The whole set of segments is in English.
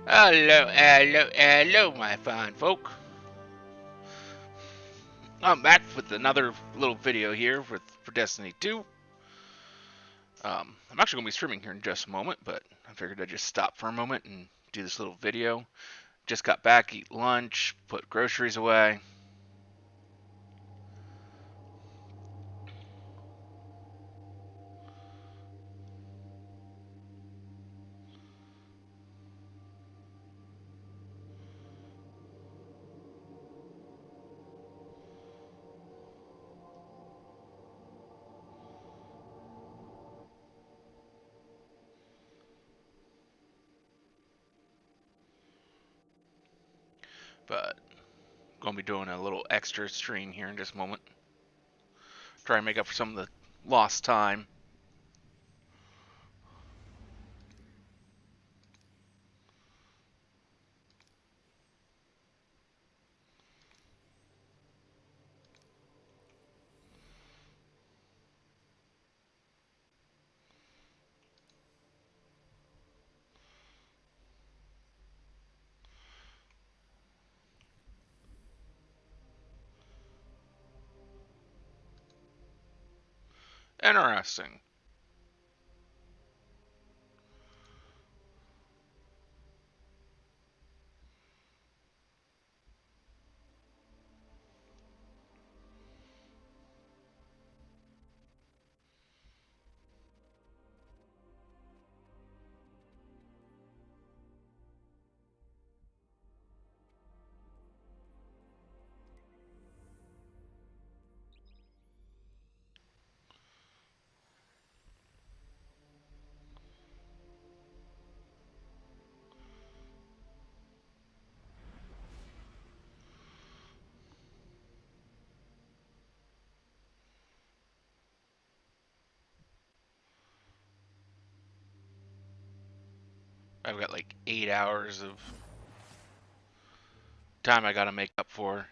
Hello, hello, hello, my fine folk. I'm back with another little video here for Destiny 2. I'm actually going to be streaming here in just a moment, but I figured I'd just stop for a moment and do this little video. Just got back, eat lunch, put groceries away. But going to be doing a little extra stream here in just a moment. Try and make up for some of the lost time. Interesting. I've got like 8 hours of time I gotta make up for.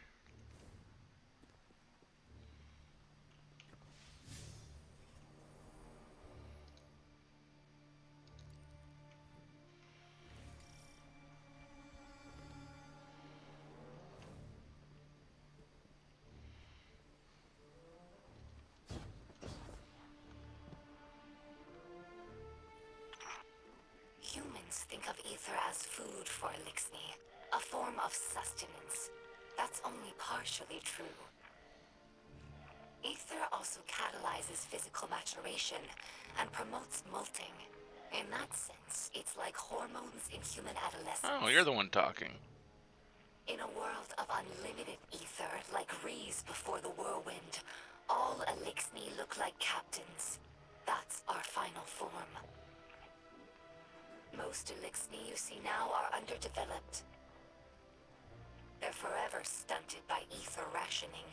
Humans think of ether as food for Elixni, a form of sustenance. That's only partially true. Ether also catalyzes physical maturation and promotes molting. In that sense, it's like hormones in human Oh, you're adolescence. the one talking. In a world of unlimited ether, like Rees before the whirlwind, all Elixni look like captains. That's our final form. Most Elixni you see now are underdeveloped. They're forever stunted by ether rationing,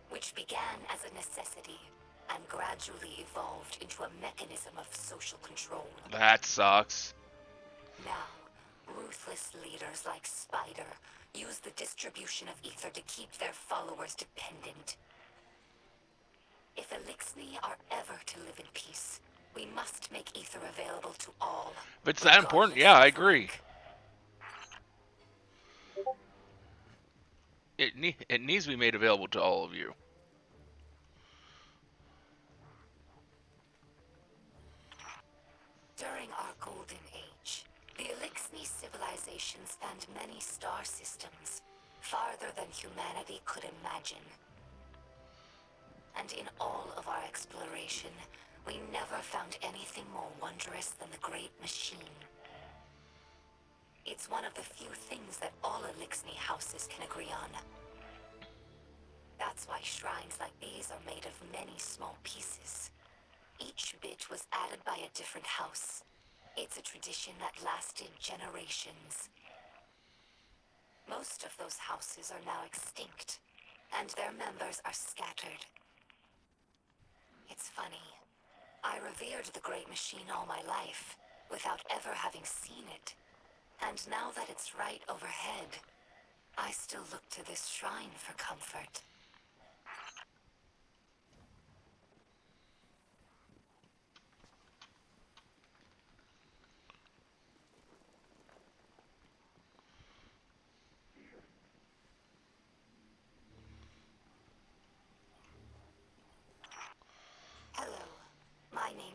which began as a necessity and gradually evolved into a mechanism of social control. That sucks. Now, ruthless leaders like Spider use the distribution of ether to keep their followers dependent. If Elixni are ever to live in peace, we must make ether available to all, If it's that important, regardless yeah, I of agree. rank. It needs to be made available to all of you. During our golden age, the Elixni civilization spanned many star systems, farther than humanity could imagine. And in all of our exploration, we never found anything more wondrous than the Great Machine. It's one of the few things that all Elixni houses can agree on. That's why shrines like these are made of many small pieces. Each bit was added by a different house. It's a tradition that lasted generations. Most of those houses are now extinct, and their members are scattered. It's funny. I revered the Great Machine all my life, without ever having seen it. And now that it's right overhead, I still look to this shrine for comfort.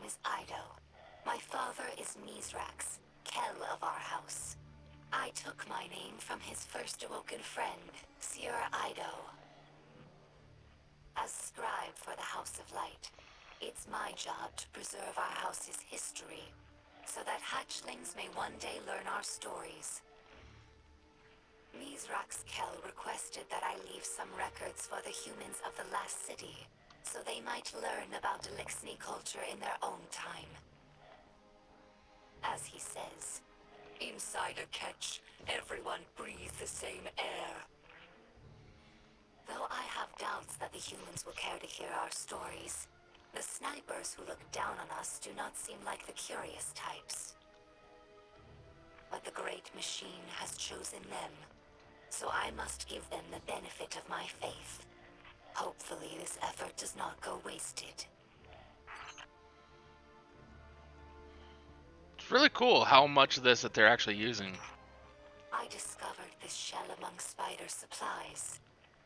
is Ido. My father is Mizrax, Kel of our house. I took my name from his first awoken friend, Sir Ido. As scribe for the House of Light, it's my job to preserve our house's history, so that hatchlings may one day learn our stories. Mizrax Kel requested that I leave some records for the humans of the last city, so they might learn about Elixni culture in their own time. As he says, inside a catch, everyone breathes the same air. Though I have doubts that the humans will care to hear our stories, the snipers who look down on us do not seem like the curious types. But the Great Machine has chosen them, so I must give them the benefit of my faith. Hopefully this effort does not go wasted. It's really cool how much of this that they're actually using. I discovered this shell among spider supplies.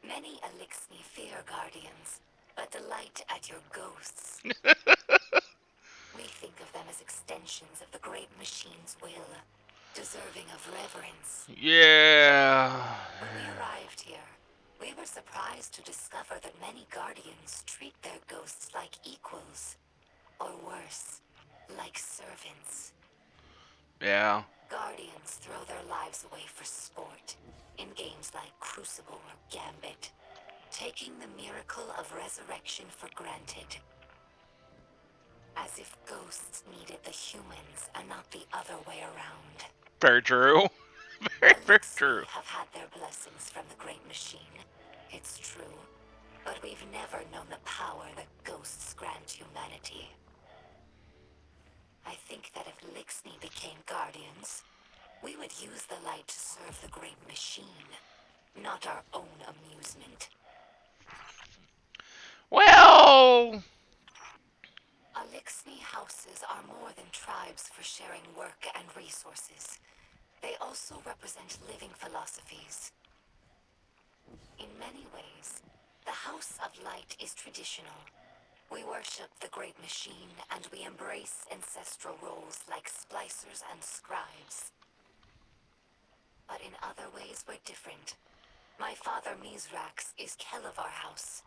Many Elixni fear guardians, but delight at your ghosts. We think of them as extensions of the Great Machine's will, deserving of reverence. Yeah. When we arrived here, we were surprised to discover that many guardians treat their ghosts like equals, or worse, like servants. Yeah. Guardians throw their lives away for sport, in games like Crucible or Gambit, taking the miracle of resurrection for granted. As if ghosts needed the humans and not the other way around. Very true. Very true. Elixni have had their blessings from the Great Machine, it's true, but we've never known the power that ghosts grant humanity. I think that if Elixni became guardians, we would use the light to serve the Great Machine, not our own amusement. Well, Elixni houses are more than tribes for sharing work and resources. They also represent living philosophies. In many ways, the House of Light is traditional. We worship the Great Machine and we embrace ancestral roles like splicers and scribes. But in other ways, we're different. My father Mizrax is Kel of our house,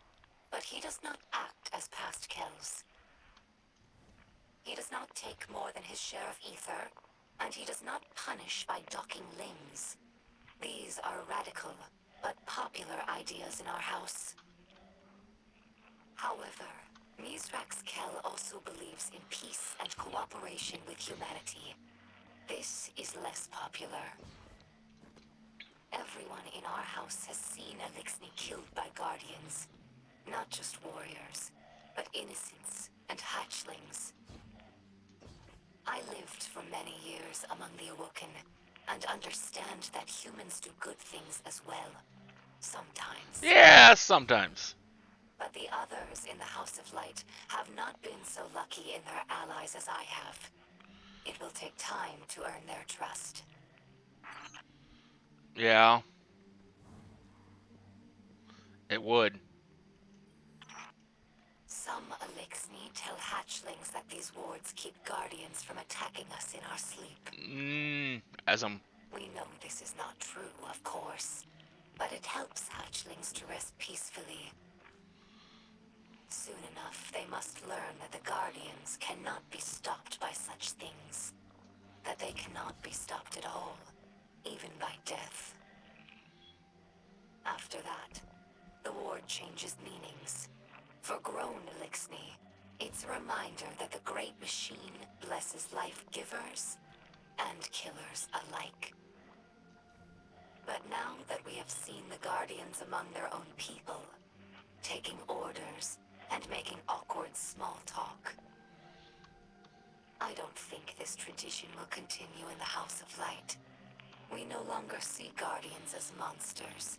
but he does not act as past Kels. He does not take more than his share of ether, and he does not punish by docking limbs. These are radical, but popular ideas in our house. However, Mizrax Kel also believes in peace and cooperation with humanity. This is less popular. Everyone in our house has seen Elixni killed by guardians. Not just warriors, but innocents and hatchlings. I lived for many years among the Awoken, and understand that humans do good things as well. Sometimes. yeah, sometimes. But the others in the House of Light have not been so lucky in their allies as I have. It will take time to earn their trust. Yeah, it would. Some Elixni tell hatchlings that these wards keep guardians from attacking us in our sleep. As I'm. We know this is not true, of course, but it helps hatchlings to rest peacefully. Soon enough, they must learn that the guardians cannot be stopped by such things. That they cannot be stopped at all, even by death. After that, the ward changes meanings. For grown Elixni, it's a reminder that the Great Machine blesses life givers and killers alike. But now that we have seen the Guardians among their own people, taking orders and making awkward small talk, I don't think this tradition will continue in the House of Light. We no longer see Guardians as monsters,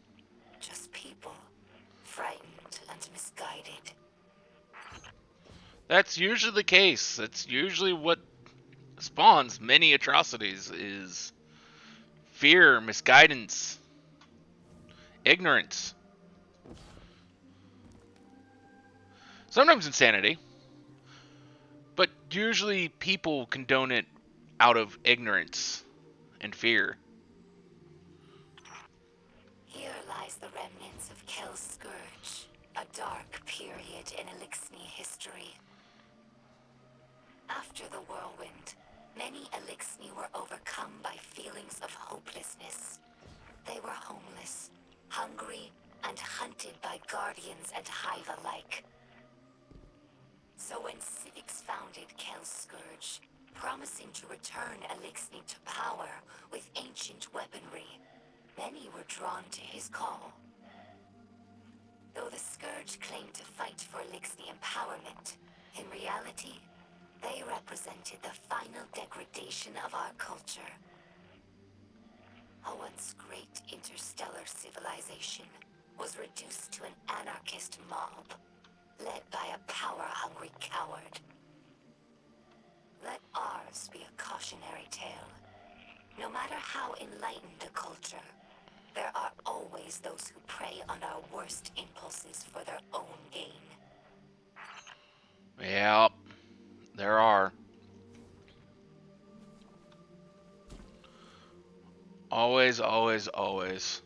just people, frightened and misguided. That's usually the case. That's usually what spawns many atrocities is fear, misguidance, ignorance. Sometimes insanity. But usually people condone it out of ignorance and fear. Here lies the remnants of Kel's Scourge, a dark period in Elixni history. After the whirlwind, many Elixni were overcome by feelings of hopelessness. They were homeless, hungry, and hunted by guardians and hive alike. So when Civics founded Kel's Scourge, promising to return Elixni to power with ancient weaponry, many were drawn to his call. Though the Scourge claimed to fight for Elixni empowerment, in reality, they represented the final degradation of our culture. A once great interstellar civilization was reduced to an anarchist mob, led by a power-hungry coward. Let ours be a cautionary tale. No matter how enlightened a culture, there are always those who prey on our worst impulses for their own gain. Yeah, there are. Always, always, always.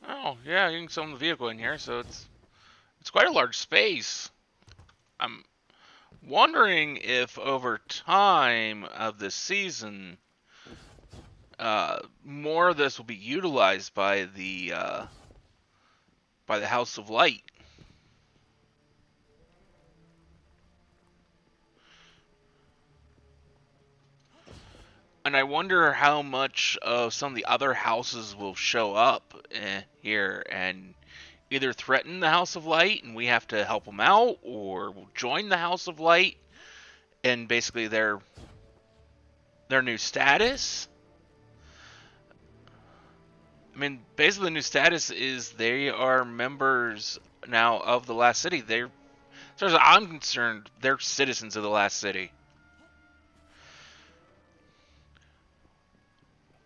Oh, yeah, you can summon the vehicle in here, so it's quite a large space. I'm wondering if over time of this season, more of this will be utilized by the House of Light. And I wonder how much of some of the other houses will show up here and either threaten the House of Light and we have to help them out, or will join the House of Light and basically their new status. I mean, basically the new status is they are members now of the last city. They're, as far as I'm concerned, they're citizens of the last city.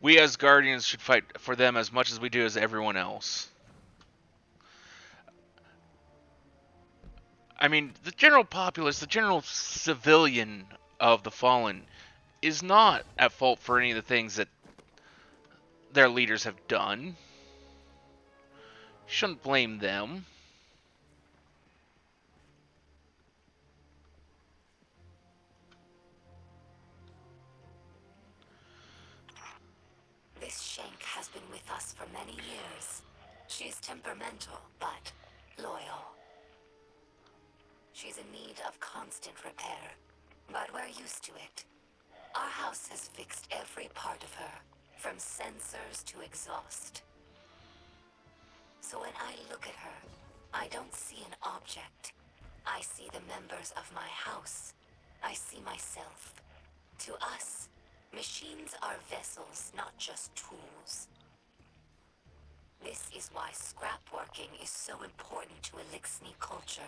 We as guardians should fight for them as much as we do as everyone else. I mean, the general populace, the general civilian of the fallen, is not at fault for any of the things that their leaders have done. You shouldn't blame them. This Shank has been with us for many years. She's temperamental, but loyal. She's in need of constant repair, but we're used to it. Our house has fixed every part of her, from sensors to exhaust. So when I look at her, I don't see an object. I see the members of my house. I see myself. To us, machines are vessels, not just tools. This is why scrapworking is so important to Elixni culture.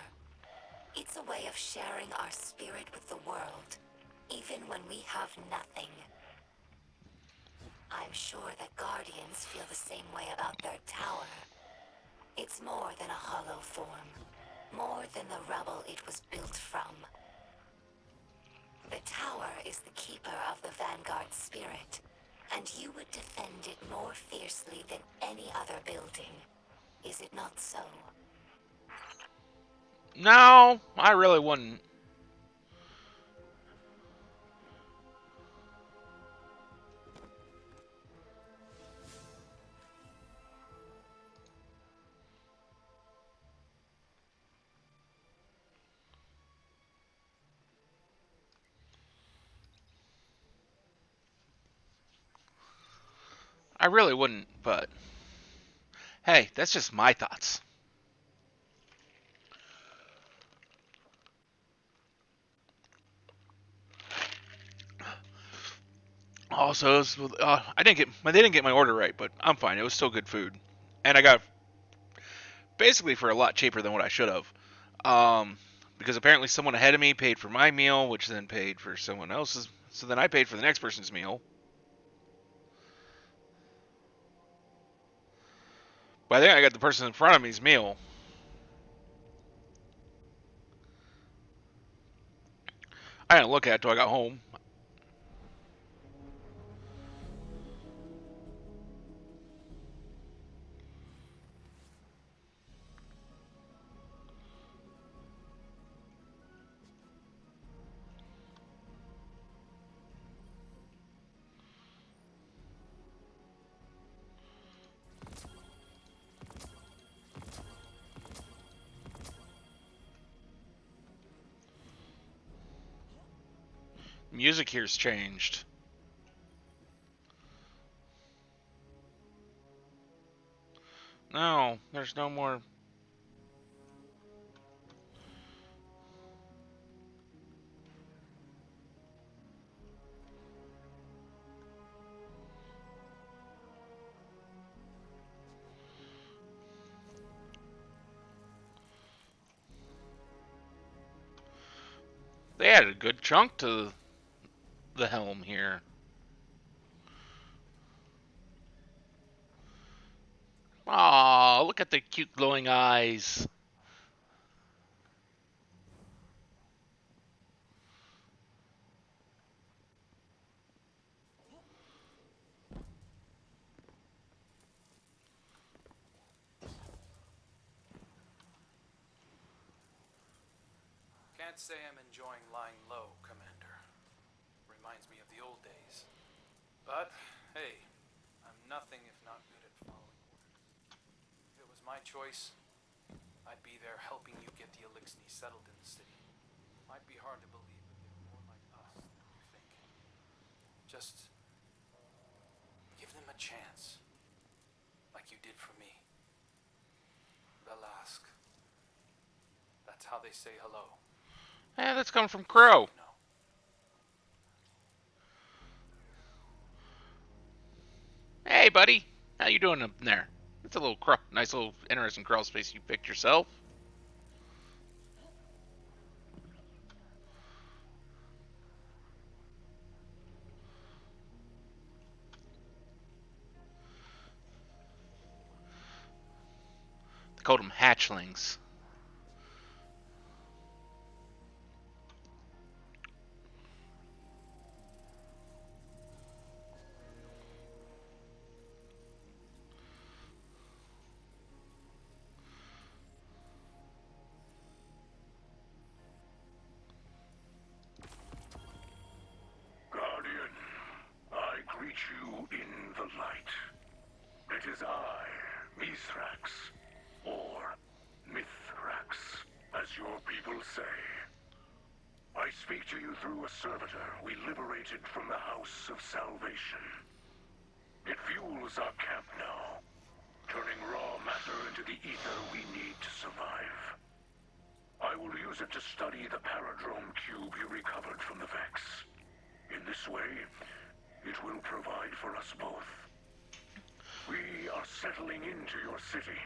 It's a way of sharing our spirit with the world, even when we have nothing. I'm sure that Guardians feel the same way about their tower. It's more than a hollow form, more than the rubble it was built from. The tower is the keeper of the Vanguard spirit, and you would defend it more fiercely than any other building. Is it not so? No, I really wouldn't. I really wouldn't, but hey, that's just my thoughts. Also, they didn't get my order right, but I'm fine. It was still good food, and I got basically for a lot cheaper than what I should have. Because apparently someone ahead of me paid for my meal, which then paid for someone else's So then I paid for the next person's meal. But I think I got the person in front of me's meal. I didn't look at it till I got home. Music here's changed. No, there's no more. They added a good chunk to the helm here. Aw, look at the cute glowing eyes. Can't say I'm enjoying lying low, Commander. Reminds me of the old days. But, hey, I'm nothing if not good at following orders. If it was my choice, I'd be there helping you get the Elixni settled in the city. Might be hard to believe, but they're more like us than you think. Just give them a chance. Like you did for me. Belask. That's how they say hello. Eh, that's coming from Crow. No. Hey, buddy. How you doing up there? It's a little nice little interesting crawl space you picked yourself. They called them hatchlings. Guardian, I greet you in the light. It is I, Mithrax, or Mithrax, as your people say. I speak to you through a servitor we liberated from the House of Salvation. It fuels our camp now, turning raw matter into the ether we need to survive. I will use it to study the Paradrome cube you recovered from the Vex. In this way, it will provide for us both. We are settling into your city.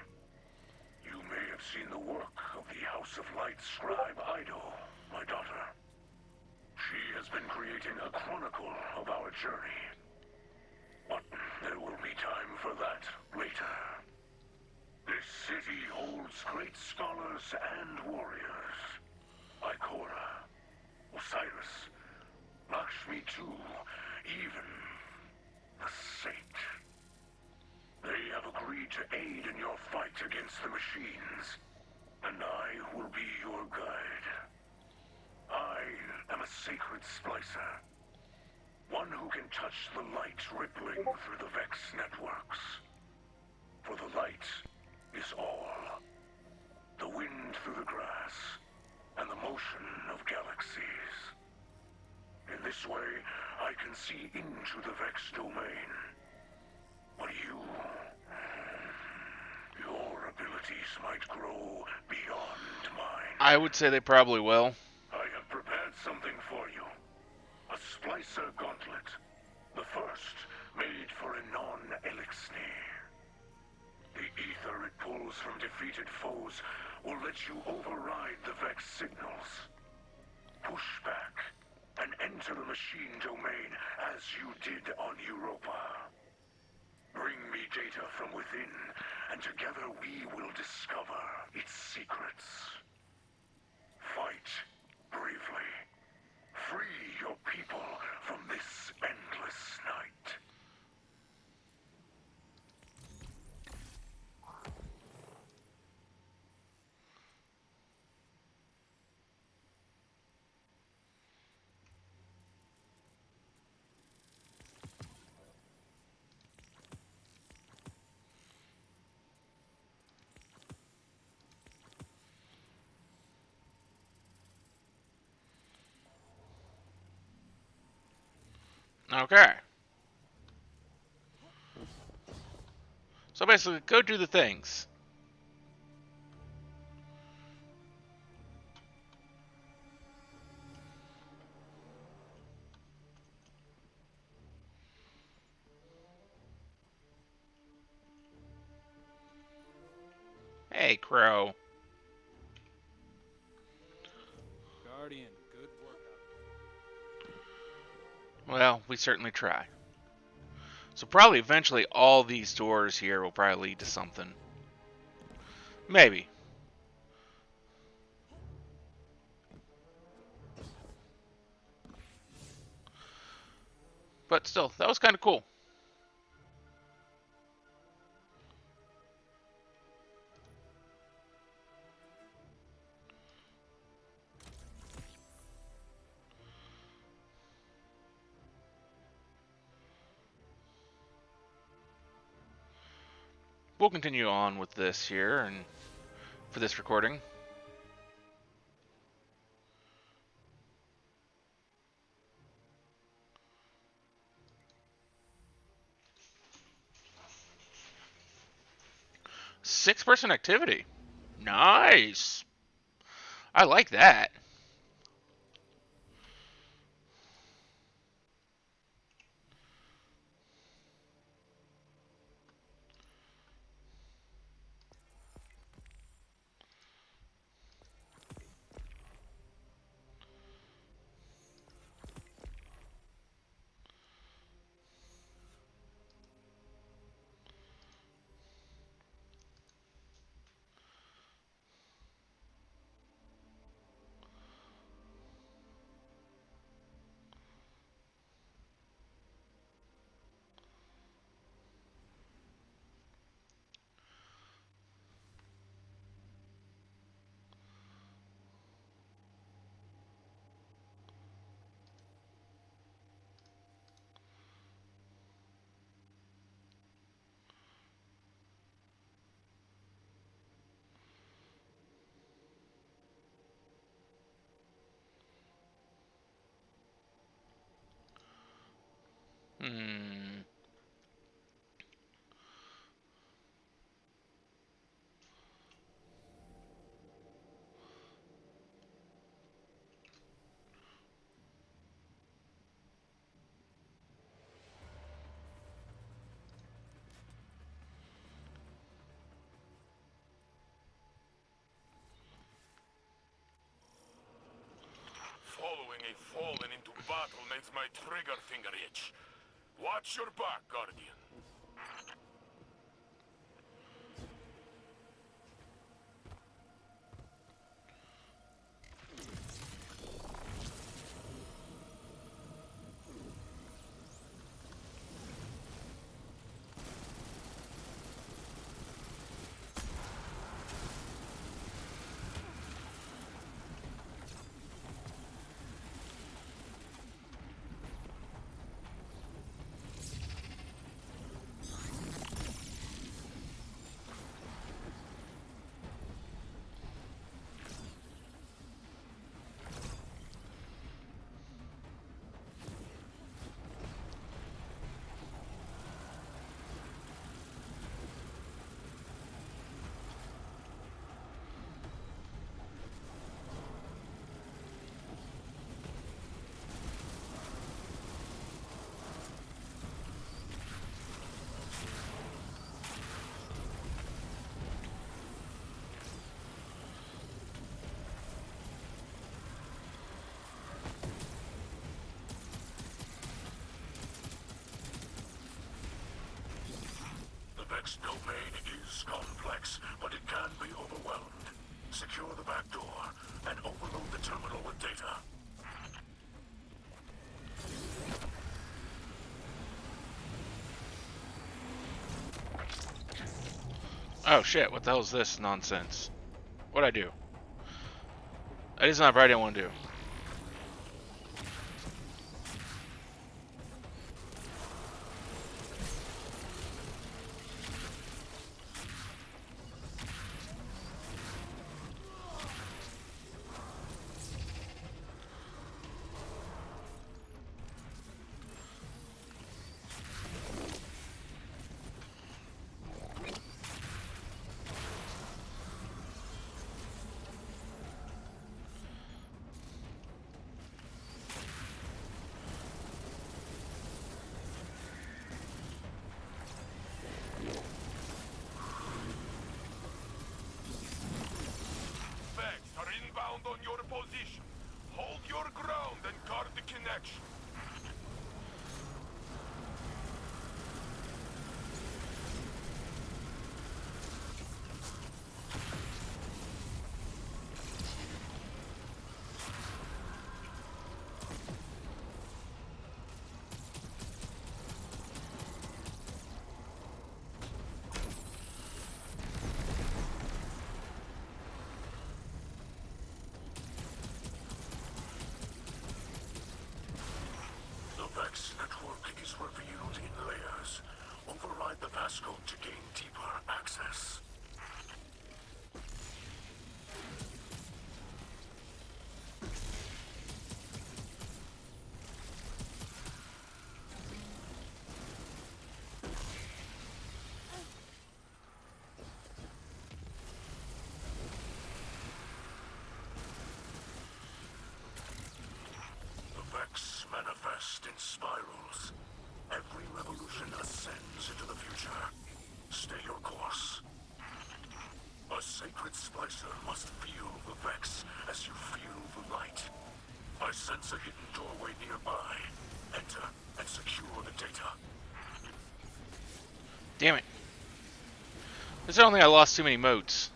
You may have seen the work of the House of Light scribe Ido, my daughter. She has been creating a chronicle of our journey. But there will be time for that later. This city holds great scholars and warriors. Ikora, Osiris, Lakshmi too, even the Saint. They have agreed to aid in your fight against the machines, and I will be your guide. I am a sacred splicer, one who can touch the light rippling through the Vex networks. For the light is all. The wind through the grass, and the motion of galaxies. In this way, I can see into the Vex domain. But your abilities might grow beyond mine. I would say they probably will. I have prepared something for you. A splicer gauntlet. The first made for a non-Elixni. The ether it pulls from defeated foes will let you override the Vex signals. Push back and end enter the machine domain as you did on Europa. Bring me data from within, and together we will discover its secrets. Fight bravely. Free your people from this endless night. Okay. So basically, go do the things. Hey, Crow. Guardian, good work out Well, we certainly try. So probably eventually all these doors here will probably lead to something. Maybe. But still, that was kind of cool. We'll continue on with this here and for this recording. Six-person activity. Nice. I like that. Hmm. Following a fallen into battle makes my trigger finger itch. Watch your back, Guardian. Vex domain is complex, but it can be overwhelmed. Secure the back door and overload the terminal with data. Oh shit, what the hell is this nonsense? What'd I do? That is not right, I didn't want to do. Vex are inbound on your position. Hold your ground and guard the connection. The Vex network is revealed in layers. Override the passcode to gain deeper access. The Vex manifest in spirals. Every revolution ascends into the future. Stay your course. A sacred splicer must feel the Vex as you feel the light. I sense a hidden doorway nearby. Enter and secure the data. Damn it. It's only I lost too many motes.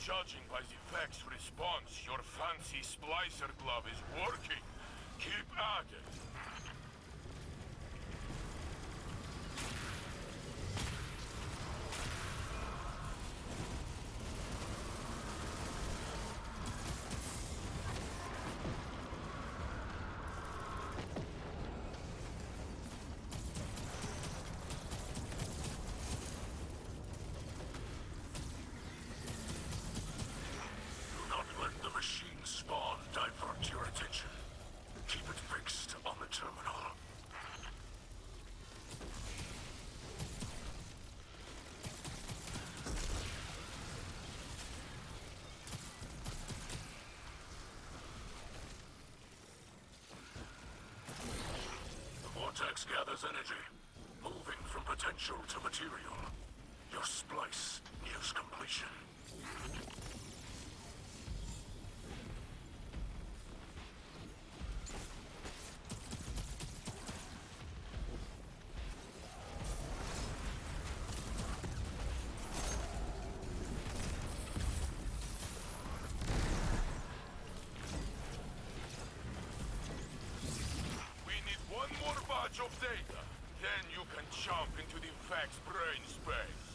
Judging by the Vex response, your fancy splicer glove is working. Keep at it. Do not let the machine spawn divert your attention. Keep it fixed on the terminal. The vortex gathers energy, moving from potential to material. Your splice nears completion. of data. Then you can jump into the Vex brain space.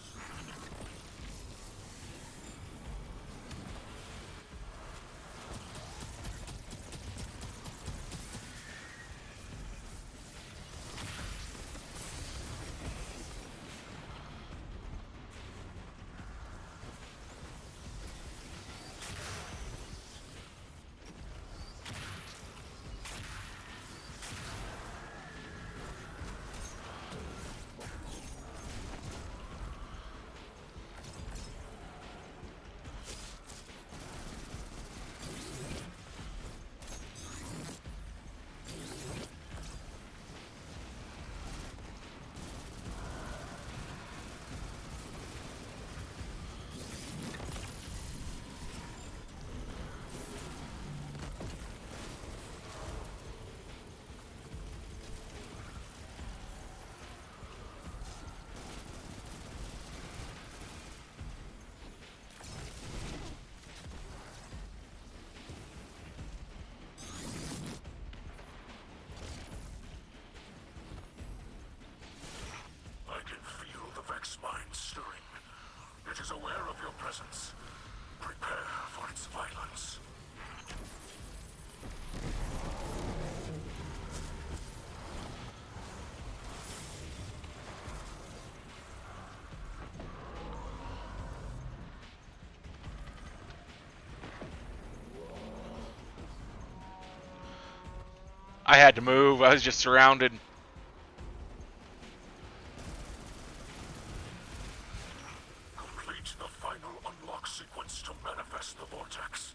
I can feel the Vex mind stirring. It is aware of your presence. Prepare for its violence. I had to move. I was just surrounded. Complete the final unlock sequence to manifest the vortex.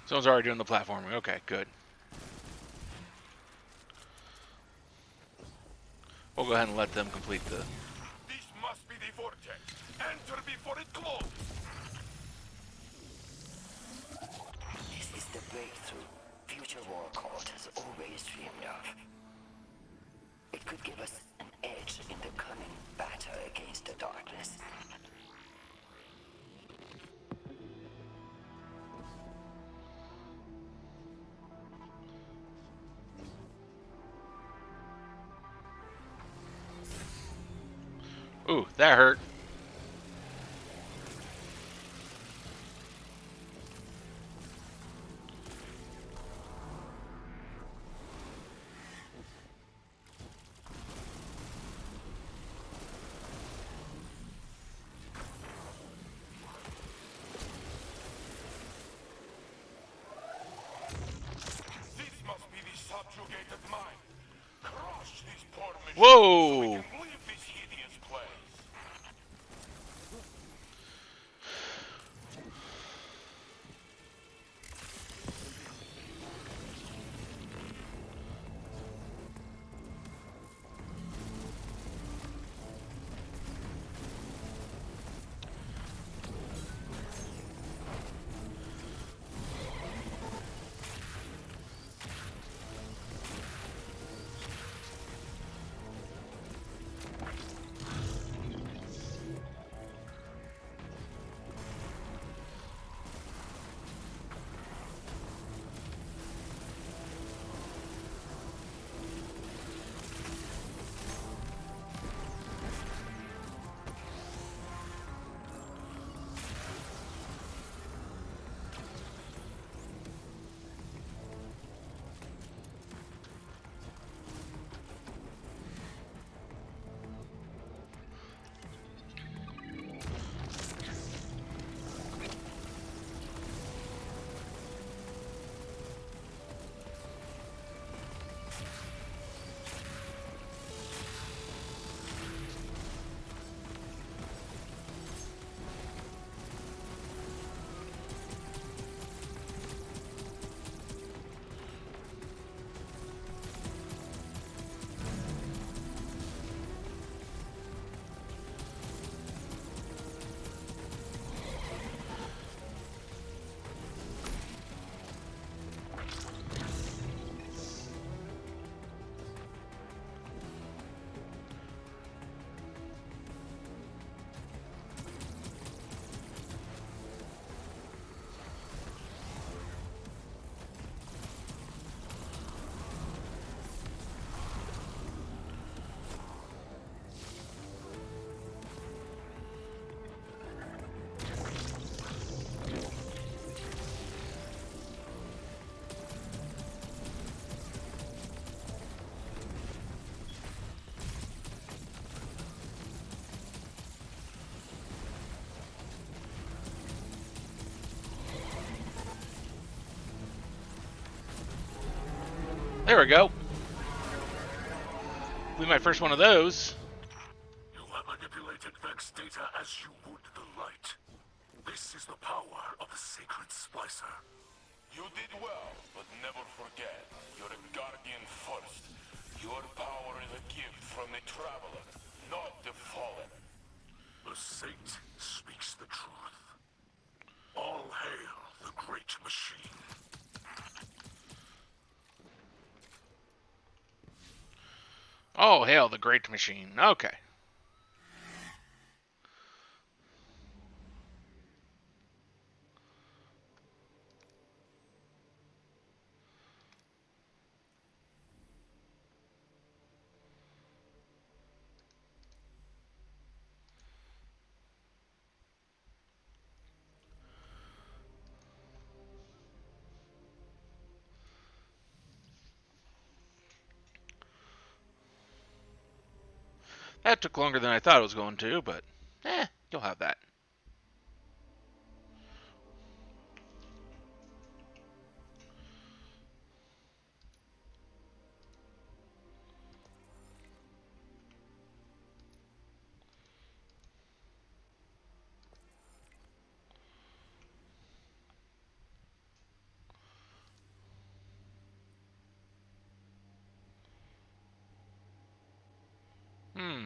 Someone's already doing the platforming. Okay, good. We'll go ahead and let them complete the... This must be the vortex. Enter before it closes. This is the breakthrough Future War Court has always dreamed of. It could give us an edge in the coming battle against the darkness. Ooh, that hurt. This must be the subjugated mind. Crush this poor machine so we Whoa! can leave this hideous place. There we go. Be my first one of those. You have manipulated Vex data as you would the light. This is the power of the sacred splicer. You did well, but never forget, you're a guardian first. Your power is a gift from the Traveler, not the Fallen. The Saint speaks the truth. All hail the great machine. Oh, hail the Great Machine. Okay. That took longer than I thought it was going to, but you'll have that. Hmm.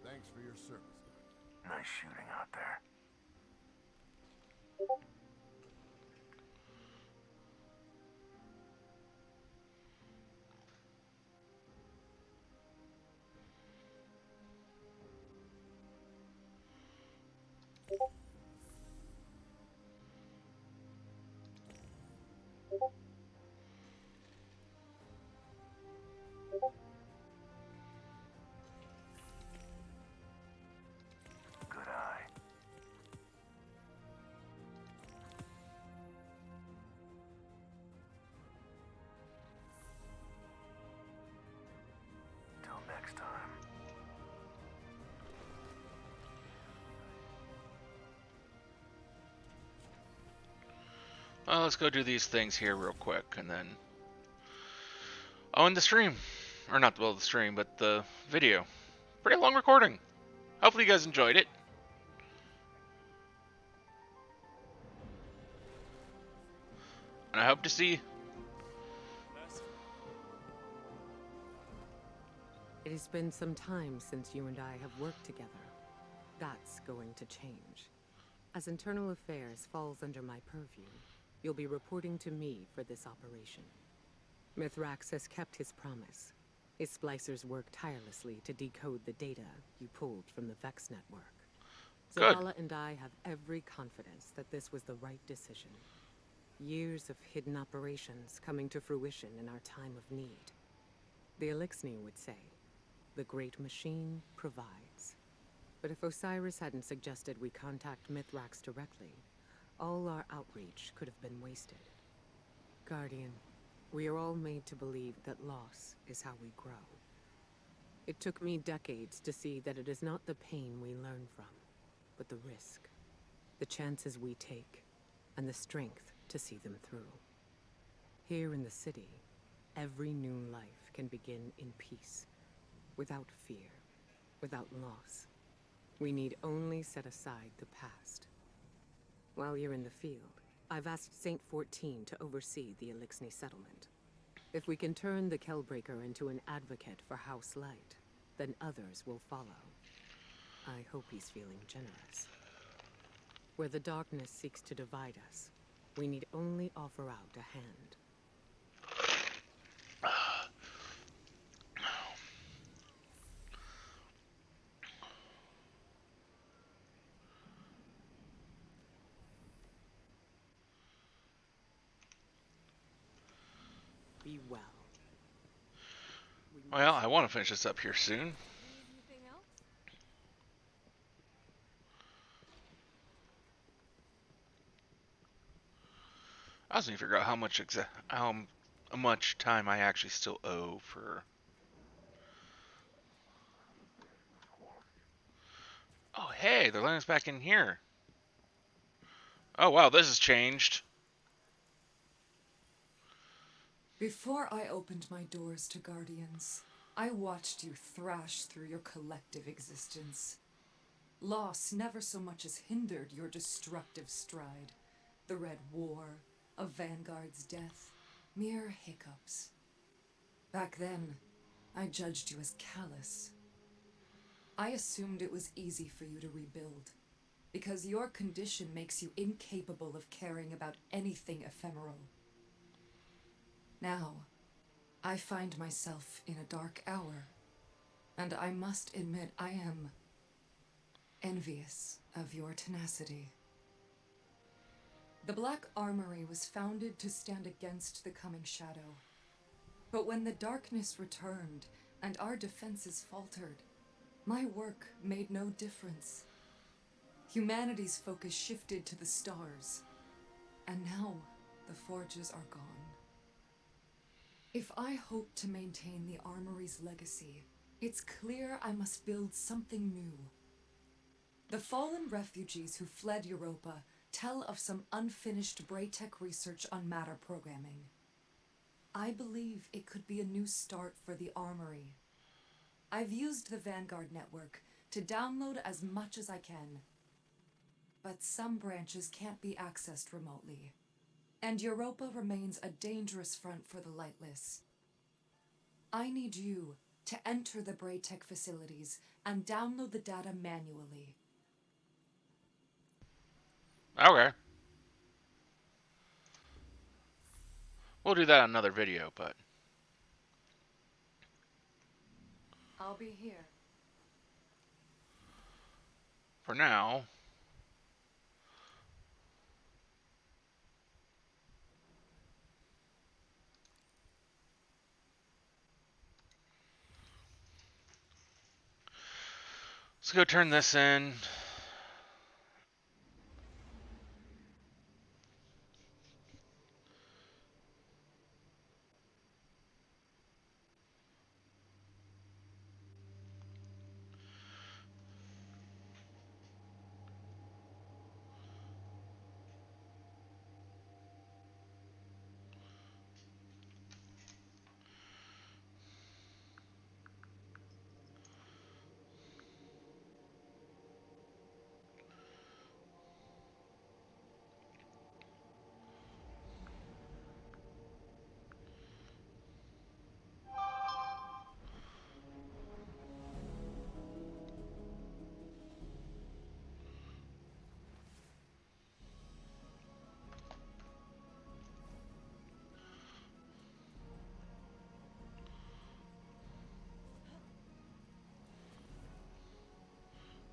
Thanks for your service. Nice shooting out there. Good eye. Till next time. Well, let's go do these things here real quick, and then I'll end the stream. Or not the stream, but the video. Pretty long recording. Hopefully you guys enjoyed it. And I hope to see. It has been some time since you and I have worked together. That's going to change. As internal affairs falls under my purview, you'll be reporting to me for this operation. Mithrax has kept his promise. His splicers work tirelessly to decode the data you pulled from the Vex network. Good. Zavala and I have every confidence that this was the right decision. Years of hidden operations coming to fruition in our time of need. The Elixni would say, the Great Machine provides. But if Osiris hadn't suggested we contact Mithrax directly, all our outreach could have been wasted. Guardian, we are all made to believe that loss is how we grow. It took me decades to see that it is not the pain we learn from, but the risk, the chances we take, and the strength to see them through. Here in the city, every new life can begin in peace, without fear, without loss. We need only set aside the past. While you're in the field, I've asked Saint 14 to oversee the Elixni settlement. If we can turn the Kellbreaker into an advocate for House Light, then others will follow. I hope he's feeling generous. Where the darkness seeks to divide us, we need only offer out a hand. Be well. Well, I want to finish this up here soon. I was going to figure out how much time I actually still owe for. Oh, hey, they're letting us back in here. Oh, wow, this has changed. Before I opened my doors to Guardians, I watched you thrash through your collective existence. Loss never so much as hindered your destructive stride. The Red War, a vanguard's death, mere hiccups. Back then, I judged you as callous. I assumed it was easy for you to rebuild, because your condition makes you incapable of caring about anything ephemeral. Now, I find myself in a dark hour, and I must admit I am envious of your tenacity. The Black Armory was founded to stand against the coming shadow. But when the darkness returned and our defenses faltered, my work made no difference. Humanity's focus shifted to the stars, and now the forges are gone. If I hope to maintain the Armory's legacy, it's clear I must build something new. The fallen refugees who fled Europa tell of some unfinished Braytech research on matter programming. I believe it could be a new start for the Armory. I've used the Vanguard network to download as much as I can. But some branches can't be accessed remotely, and Europa remains a dangerous front for the Lightless. I need you to enter the Braytech facilities and download the data manually. Okay. We'll do that on another video, but I'll be here. for now. Let's go turn this in.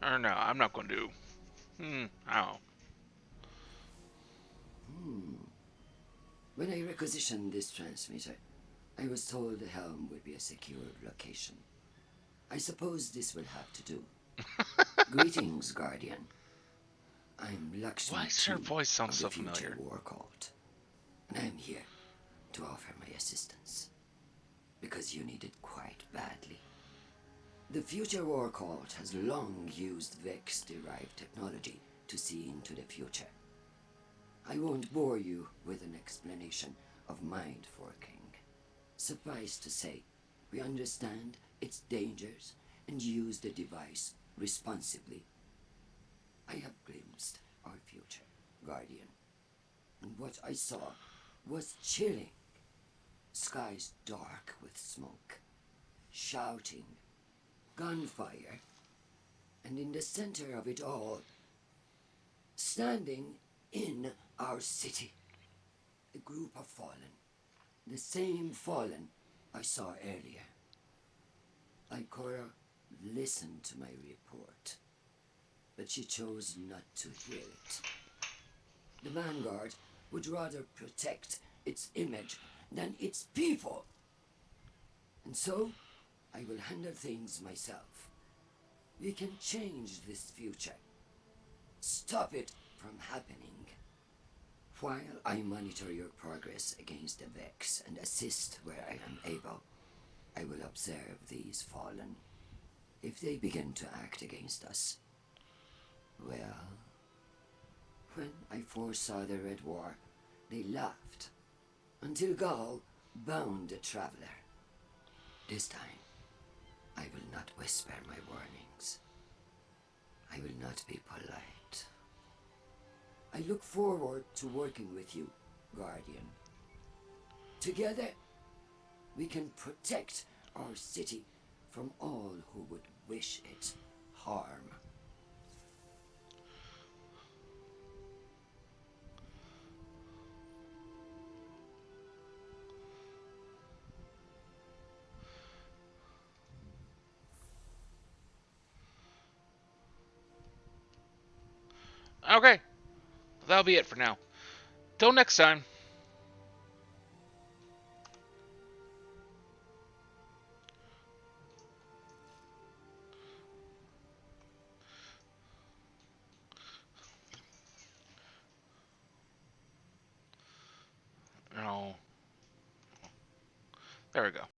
Or no, I'm not going to do. Oh. When I requisitioned this transmitter, I was told the helm would be a secure location. I suppose this will have to do. Greetings, Guardian. I'm Lakshmi Why does her II voice sound of so the Future familiar? War Cult, and I'm here to offer my assistance because you need it quite badly. The Future War Cult has long used Vex-derived technology to see into the future. I won't bore you with an explanation of mind forking. Suffice to say, we understand its dangers and use the device responsibly. I have glimpsed our future, Guardian, and what I saw was chilling. Skies dark with smoke, shouting, gunfire, and in the center of it all, standing in our city, a group of fallen, the same fallen I saw earlier. Ikora listened to my report, but she chose not to hear it. The Vanguard would rather protect its image than its people. And so, I will handle things myself. We can change this future. Stop it from happening. While I monitor your progress against the Vex and assist where I am able, I will observe these fallen. If they begin to act against us, well, when I foresaw the Red War, they laughed, until Gaul bound the traveler. This time, I will not whisper my warnings. I will not be polite. I look forward to working with you, Guardian. Together, we can protect our city from all who would wish it harm. Okay, that'll be it for now. Till next time. Oh, there we go.